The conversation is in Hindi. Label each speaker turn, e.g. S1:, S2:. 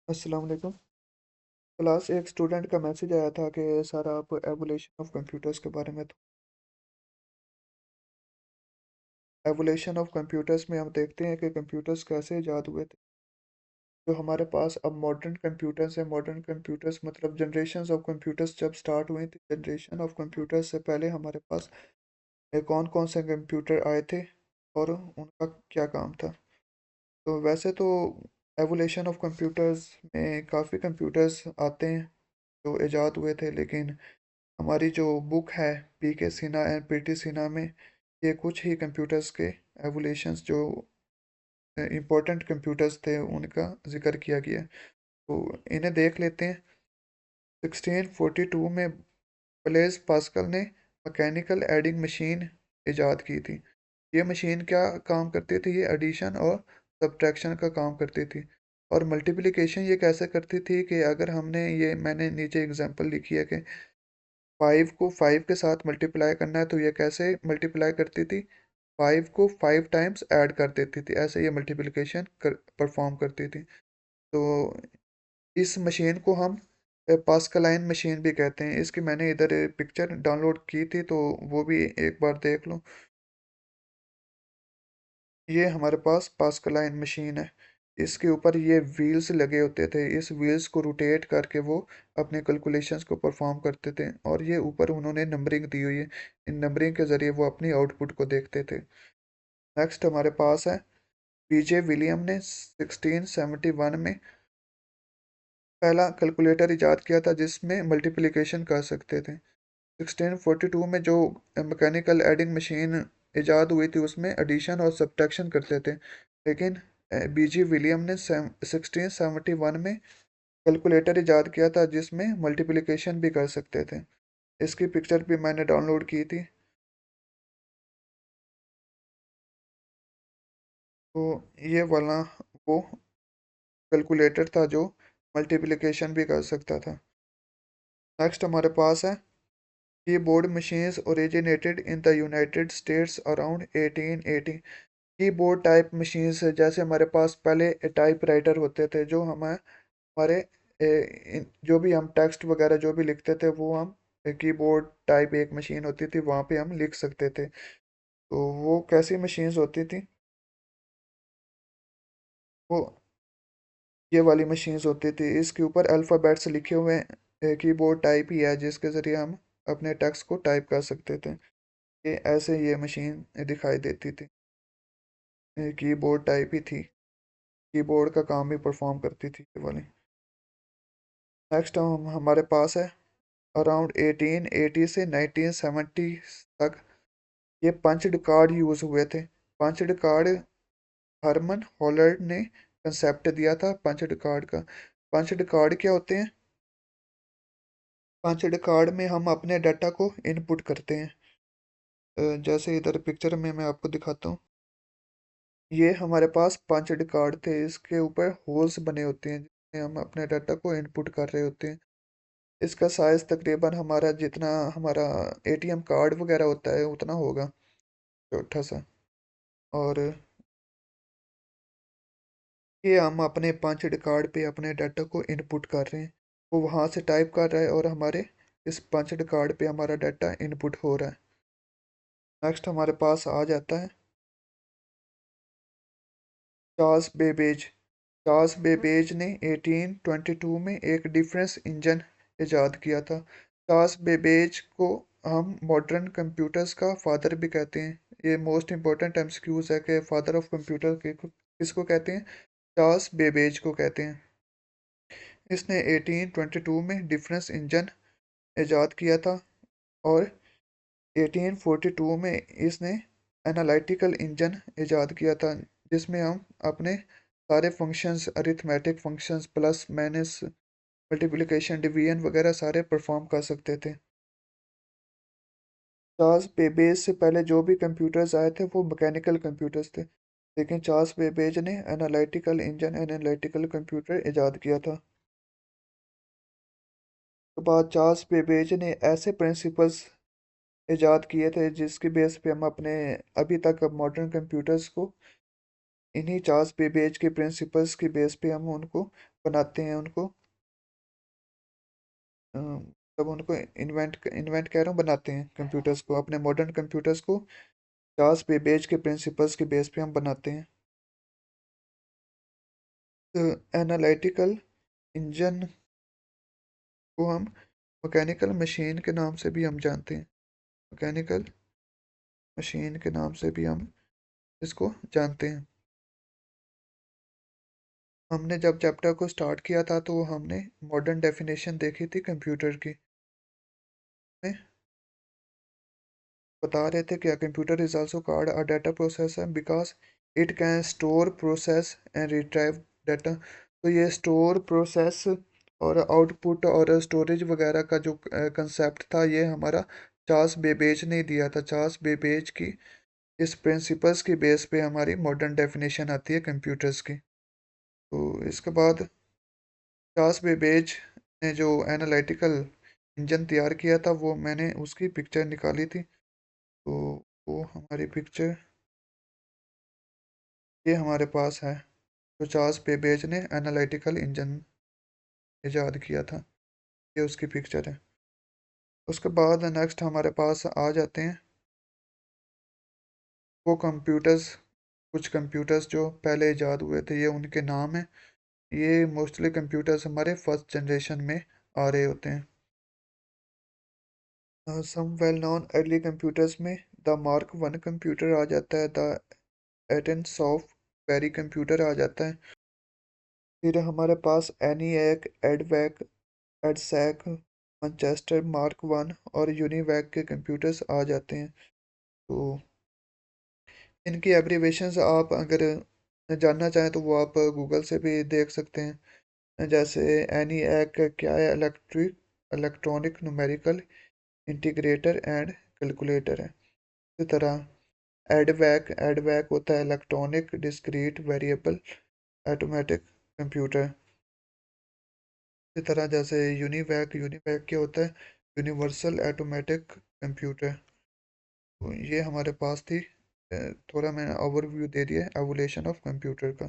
S1: अस्सलाम वालेकुम। क्लास एक स्टूडेंट का मैसेज आया था कि सर आप एवोल्यूशन ऑफ कंप्यूटर्स के बारे में एवोल्यूशन ऑफ कंप्यूटर्स में हम देखते हैं कि कंप्यूटर्स कैसे इजाद हुए थे। जो हमारे पास अब मॉडर्न कंप्यूटर्स हैं, मॉडर्न कंप्यूटर्स मतलब जनरेशन्स ऑफ कंप्यूटर्स जब स्टार्ट हुई थी, जनरेशन ऑफ कंप्यूटर्स से पहले हमारे पास कौन कौन से कंप्यूटर आए थे और उनका क्या काम था। तो वैसे तो एवोल्यूशन ऑफ कंप्यूटर्स में काफ़ी कंप्यूटर्स आते हैं जो इजाद हुए थे, लेकिन हमारी जो बुक है पी के सिन्हा एंड प्रीति सिन्हा में ये कुछ ही कंप्यूटर्स के एवोल्यूशंस जो इम्पोर्टेंट कंप्यूटर्स थे उनका जिक्र किया गया है। तो इन्हें देख लेते हैं। 1642 में ब्लेज पास्कल ने मैकेनिकल एडिंग मशीन इजाद की थी। ये मशीन क्या काम करती थी? ये एडिशन और सब्ट्रैक्शन का काम करती थी। और मल्टीप्लिकेशन ये कैसे करती थी कि अगर हमने ये मैंने नीचे एग्जांपल लिखी है कि 5 को 5 के साथ मल्टीप्लाई करना है, तो ये कैसे मल्टीप्लाई करती थी? 5 को 5 टाइम्स ऐड कर देती थी, ऐसे ये मल्टीप्लिकेशन परफॉर्म करती थी। तो इस मशीन को हम पास्कलाइन मशीन भी कहते हैं। इसकी मैंने इधर पिक्चर डाउनलोड की थी, तो वो भी एक बार देख लो। ये हमारे पास पास्कलाइन मशीन है। इसके ऊपर ये व्हील्स लगे होते थे, इस व्हील्स को रोटेट करके वो अपने कैलकुलेशंस को परफॉर्म करते थे, और ये ऊपर उन्होंने नंबरिंग दी हुई है। इन नंबरिंग के ज़रिए वो अपनी आउटपुट को देखते थे। नेक्स्ट हमारे पास है पीजे विलियम ने 1671 में पहला कैलकुलेटर इजाद किया था जिसमें मल्टीप्लिकेशन कर सकते थे। 1642 में जो मैकेनिकल एडिंग मशीन इजाद हुई थी उसमें एडिशन और सब्ट्रैक्शन करते थे, लेकिन बीजी विलियम ने 1671 में कैलकुलेटर इजाद किया था जिसमें मल्टीप्लिकेशन भी कर सकते थे। इसकी पिक्चर भी मैंने डाउनलोड की थी। तो ये वाला वो कैलकुलेटर था जो मल्टीप्लिकेशन भी कर सकता था। नेक्स्ट हमारे पास है keyboard machines originated in the United states around 1880। Keyboard type machines जैसे हमारे पास पहले टाइप राइटर होते थे, जो हमारे जो भी हम टेक्स्ट वगैरह जो भी लिखते थे वो हम कीबोर्ड टाइप एक मशीन होती थी, वहाँ पे हम लिख सकते थे। तो वो कैसी मशीन्स होती थी? वो ये वाली मशीन्स होती थी, इसके ऊपर अल्फ़ाबेट्स लिखे हुए कीबोर्ड टाइप ही है जिसके ज़रिए हम अपने टेक्स्ट को टाइप कर सकते थे। ये ऐसे ये मशीन दिखाई देती थी, कीबोर्ड टाइप ही थी, कीबोर्ड का काम भी परफॉर्म करती थी ये वाली। नेक्स्ट हम हमारे पास है अराउंड 1880 से 1970 तक ये पंच्ड कार्ड यूज़ हुए थे। पंच्ड कार्ड हरमन हॉलर्ड ने कंसेप्ट दिया था पंच्ड कार्ड का। पंच्ड कार्ड क्या होते हैं? पंच्ड कार्ड में हम अपने डाटा को इनपुट करते हैं। जैसे इधर पिक्चर में मैं आपको दिखाता हूँ, ये हमारे पास पंच्ड कार्ड थे, इसके ऊपर होल्स बने होते हैं जिसमें हम अपने डाटा को इनपुट कर रहे होते हैं। इसका साइज़ तकरीबन हमारा जितना हमारा एटीएम कार्ड वगैरह होता है उतना होगा, छोटा सा। और ये हम अपने पंच्ड कार्ड पे अपने डाटा को इनपुट कर रहे हैं, वो वहाँ से टाइप कर रहा है और हमारे इस पंच्ड कार्ड पे हमारा डाटा इनपुट हो रहा है। नेक्स्ट हमारे पास आ जाता है चार्ल्स बेबेज। चार्ल्स बेबेज ने 1822 में एक डिफरेंस इंजन इजाद किया था। चार्ल्स बेबेज को हम मॉडर्न कंप्यूटर्स का फादर भी कहते हैं। ये मोस्ट इंपॉर्टेंट एमसीक्यूज है कि फादर ऑफ कंप्यूटर किसको कहते हैं? चार्ल्स बेबेज को कहते हैं। इसने 1822 में डिफरेंस इंजन इजाद किया था, और 1842 में इसने एनालिटिकल इंजन इजाद किया था जिसमें हम अपने सारे functions, arithmetic functions, plus minus, multiplication, division वगैरह सारे परफॉर्म कर सकते थे। चार्ल्स बेबेज से पहले जो भी कंप्यूटर्स आए थे वो मैकेनिकल कंप्यूटर्स थे, लेकिन चार्ल्स बेबेज ने एनालिटिकल इंजन, एनालिटिकल कंप्यूटर इजाद किया था। तो बाद चार्ल्स बेबेज ने ऐसे प्रिंसिपल्स इजाद किए थे जिसकी बेस पे हम अपने अभी तक मॉडर्न कंप्यूटर्स को इन्हीं चार्ल्स बेबेज के प्रिंसिपल्स की बेस पे हम उनको बनाते हैं, उनको तब उनको इन्वेंट इन्वेंट कह रहा हूँ, बनाते हैं कंप्यूटर्स को, अपने मॉडर्न कंप्यूटर्स को चार्ल्स बेबेज के प्रिंसिपल्स की बेस पे हम बनाते हैं। तो एनालिटिकल इंजन को हम मैकेनिकल मशीन के नाम से भी हम जानते हैं, मैकेनिकल मशीन के नाम से भी हम इसको जानते हैं। हमने जब चैप्टर को स्टार्ट किया था तो हमने मॉडर्न डेफिनेशन देखी थी कंप्यूटर की, में बता रहे थे क्या computer is also called a data processor because it can store process and retrieve data. तो ये स्टोर प्रोसेस और आउटपुट और स्टोरेज वगैरह का जो कंसेप्ट था, ये हमारा चार्ल्स बेबेज ने दिया था। चार्ल्स बेबेज की इस प्रिंसिपल्स की बेस पे हमारी मॉडर्न डेफिनेशन आती है कंप्यूटर्स की। तो इसके बाद चार्ल्स बेबेज ने जो एनालिटिकल इंजन तैयार किया था, वो मैंने उसकी पिक्चर निकाली थी। तो वो हमारी पिक्चर ये हमारे पास है, जो चार्ल्स बेबेज ने एनालिटिकल इंजन इजाद किया था, ये उसकी पिक्चर है। उसके बाद नेक्स्ट हमारे पास आ जाते हैं वो कंप्यूटर्स, कुछ कंप्यूटर्स जो पहले इजाद हुए थे, ये उनके नाम हैं। ये मोस्टली कंप्यूटर्स हमारे फर्स्ट जनरेशन में आ रहे होते हैं। Some well known early computers में द मार्क वन कंप्यूटर आ जाता है, the Atanasoff Berry computer आ जाता है। फिर हमारे पास ENIAC, EDVAC, EDSAC, Manchester Mark one और यूनिवैक के कंप्यूटर्स आ जाते हैं। तो इनकी एब्रीवेशंस आप अगर जानना चाहें तो वो आप गूगल से भी देख सकते हैं। जैसे एनीएक क्या है, electronic numerical integrator and calculator है। इसी तरह एडवैक, एडवैक होता है electronic discrete variable automatic computer. इसी तरह जैसे यूनिवैक, यूनिवैक क्या होता है, यूनिवर्सल ऑटोमेटिक कंप्यूटर। तो ये हमारे पास थी। थोड़ा मैंने ओवरव्यू दे दिया एवोल्यूशन ऑफ कंप्यूटर का।